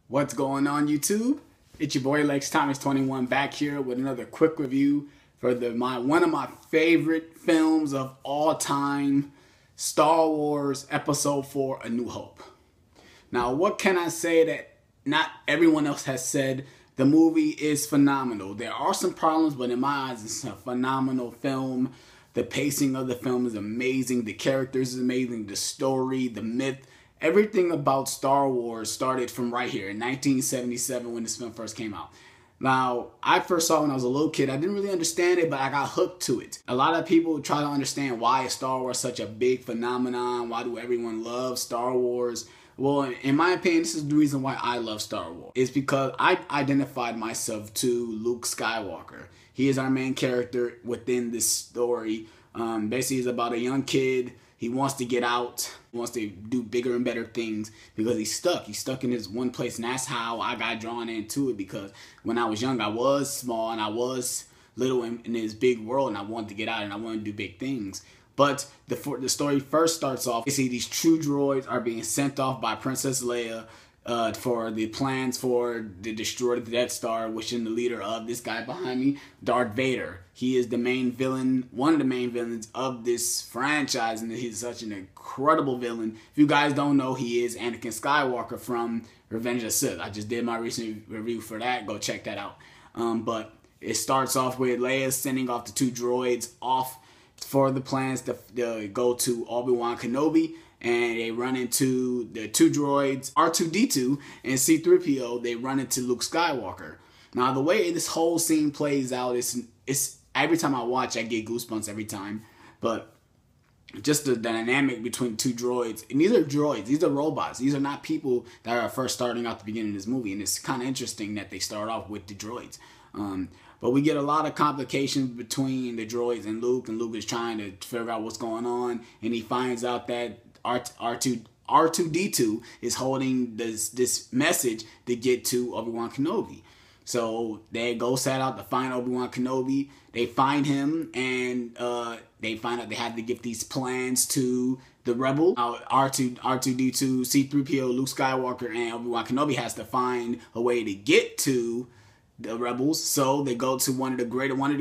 What's going on, YouTube? It's your boy LexThomas21 back here with another quick review for one of my favorite films of all time, Star Wars Episode 4: A New Hope. Now, what can I say that not everyone else has said? The movie is phenomenal. There are some problems, but in my eyes, it's a phenomenal film. The pacing of the film is amazing. The characters is amazing. The story, the myth, everything about Star Wars started from right here in 1977 when this film first came out. Now, I first saw it when I was a little kid. I didn't really understand it, but I got hooked to it. A lot of people try to understand why is Star Wars such a big phenomenon? Why do everyone love Star Wars? Well, in my opinion, this is the reason why I love Star Wars. It's because I identified myself to Luke Skywalker. He is our main character within this story. Basically, it's about a young kid. He wants to get out. He wants to do bigger and better things because he's stuck. He's stuck in this one place, and that's how I got drawn into it, because when I was young, I was small and I was little in this big world, and I wanted to get out and I wanted to do big things. But the story first starts off, you see these true droids are being sent off by Princess Leia for the plans to destroy the Death Star, which is the leader of this guy behind me, Darth Vader. He is the main villain, one of the main villains of this franchise, and he's such an incredible villain. If you guys don't know, he is Anakin Skywalker from Revenge of the Sith. I just did my recent review for that. Go check that out. But it starts off with Leia sending off the two droids off for the plans to go to Obi-Wan Kenobi, and they run into the two droids, R2-D2 and C-3PO. They run into Luke Skywalker. Now, the way this whole scene plays out, it's every time I watch, I get goosebumps every time. But just the dynamic between two droids, and these are droids, these are robots. These are not people that are first starting out the beginning of this movie, and it's kind of interesting that they start off with the droids. But we get a lot of complications between the droids and Luke is trying to figure out what's going on, and he finds out that R2-D2 is holding this message to get to Obi-Wan Kenobi. So they go set out to find Obi-Wan Kenobi. They find him, and they find out they have to give these plans to the rebel. R2-D2, C-3PO, Luke Skywalker, and Obi-Wan Kenobi has to find a way to get to the rebels. So they go to one of the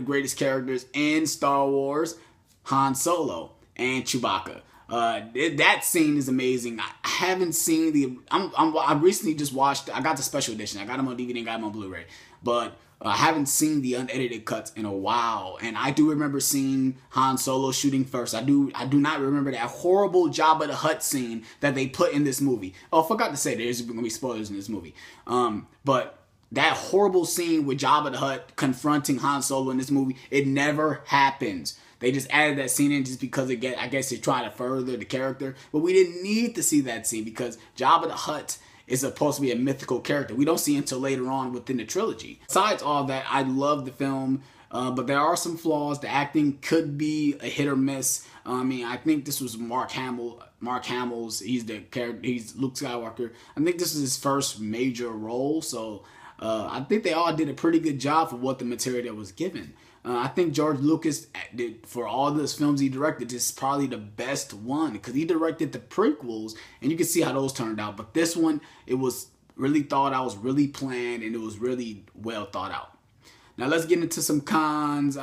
greatest characters in Star Wars, Han Solo and Chewbacca. That scene is amazing. I haven't seen I recently just watched. I got the special edition. I got them on DVD and got them on Blu-ray, but I haven't seen the unedited cuts in a while. And I do remember seeing Han Solo shooting first. I do not remember that horrible Jabba the Hutt scene that they put in this movie. Oh, I forgot to say there's going to be spoilers in this movie. But that horrible scene with Jabba the Hutt confronting Han Solo in this movie, it never happens. They just added that scene in just because I guess they try to further the character. But we didn't need to see that scene because Jabba the Hutt is supposed to be a mythical character. We don't see him until later on within the trilogy. Besides all that, I love the film, but there are some flaws. The acting could be a hit or miss. I think this was Mark Hamill's. He's the character. He's Luke Skywalker. I think this is his first major role, so I think they all did a pretty good job for what the material that was given. I think George Lucas did, for all those films he directed, this is probably the best one because he directed the prequels, and you can see how those turned out. But this one, it was really thought out, was really planned, and it was really well thought out. Now let's get into some cons.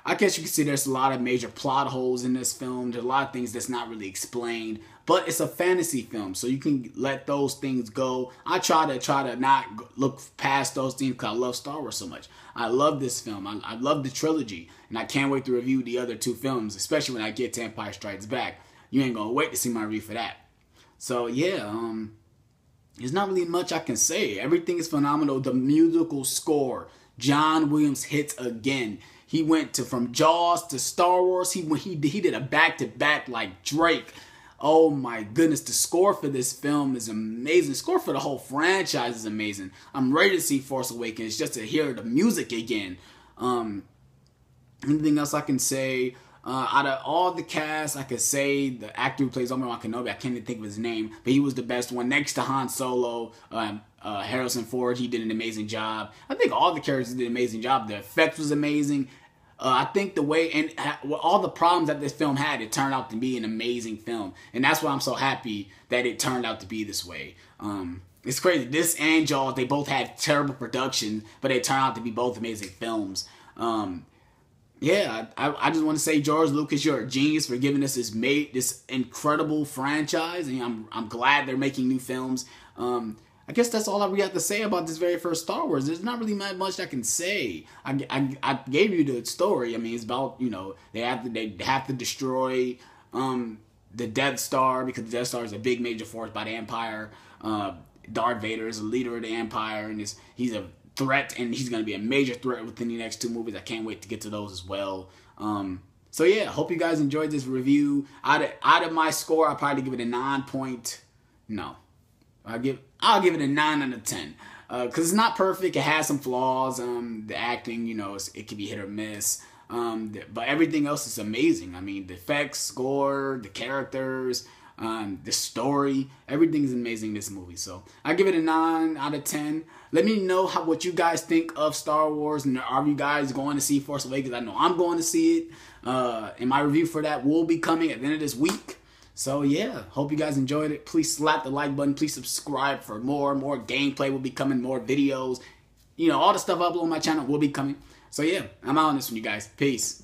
I guess you can see there's a lot of major plot holes in this film. There's a lot of things that's not really explained, but it's a fantasy film, so you can let those things go. I try to not look past those things because I love Star Wars so much. I love this film. I love the trilogy, and I can't wait to review the other two films, especially when I get to Empire Strikes Back. You ain't gonna wait to see my review for that. So yeah, there's not really much I can say. Everything is phenomenal. The musical score, John Williams hits again. He went from Jaws to Star Wars. He did a back-to-back like Drake. Oh my goodness, the score for this film is amazing. The score for the whole franchise is amazing. I'm ready to see Force Awakens just to hear the music again. Anything else I can say? Out of all the cast, I could say the actor who plays Obi-Wan Kenobi, I can't even think of his name, but he was the best one. Next to Han Solo, Harrison Ford, he did an amazing job. I think all the characters did an amazing job. The effects was amazing. I think the way, and all the problems that this film had, it turned out to be an amazing film. And that's why I'm so happy that it turned out to be this way. It's crazy. This and Jaws, they both had terrible production, but they turn out to be both amazing films. Yeah, I just want to say, George Lucas, you're a genius for giving us this incredible franchise, and I'm glad they're making new films. I guess that's all I really have to say about this very first Star Wars. There's not really much I can say. I gave you the story. I mean, it's about, you know, they have to destroy the Death Star, because the Death Star is a big major force by the Empire. Darth Vader is a leader of the Empire, and he's a threat, and he's going to be a major threat within the next 2 movies. I can't wait to get to those as well. So yeah, hope you guys enjoyed this review. Out of my score, I'll probably give it a 9 point. No, I'll give it a 9 out of 10. Because it's not perfect. It has some flaws. The acting, you know, it can be hit or miss. But everything else is amazing. I mean, the effects, score, the characters, the story, everything is amazing in this movie. So I give it a 9 out of 10. Let me know what you guys think of Star Wars, and are you guys going to see Force Awakens? I know I'm going to see it, and my review for that will be coming at the end of this week. So yeah, hope you guys enjoyed it. Please slap the like button. Please subscribe for more gameplay will be coming, more videos. You know, all the stuff I upload on my channel will be coming. So yeah, I'm out on this one, you guys. Peace.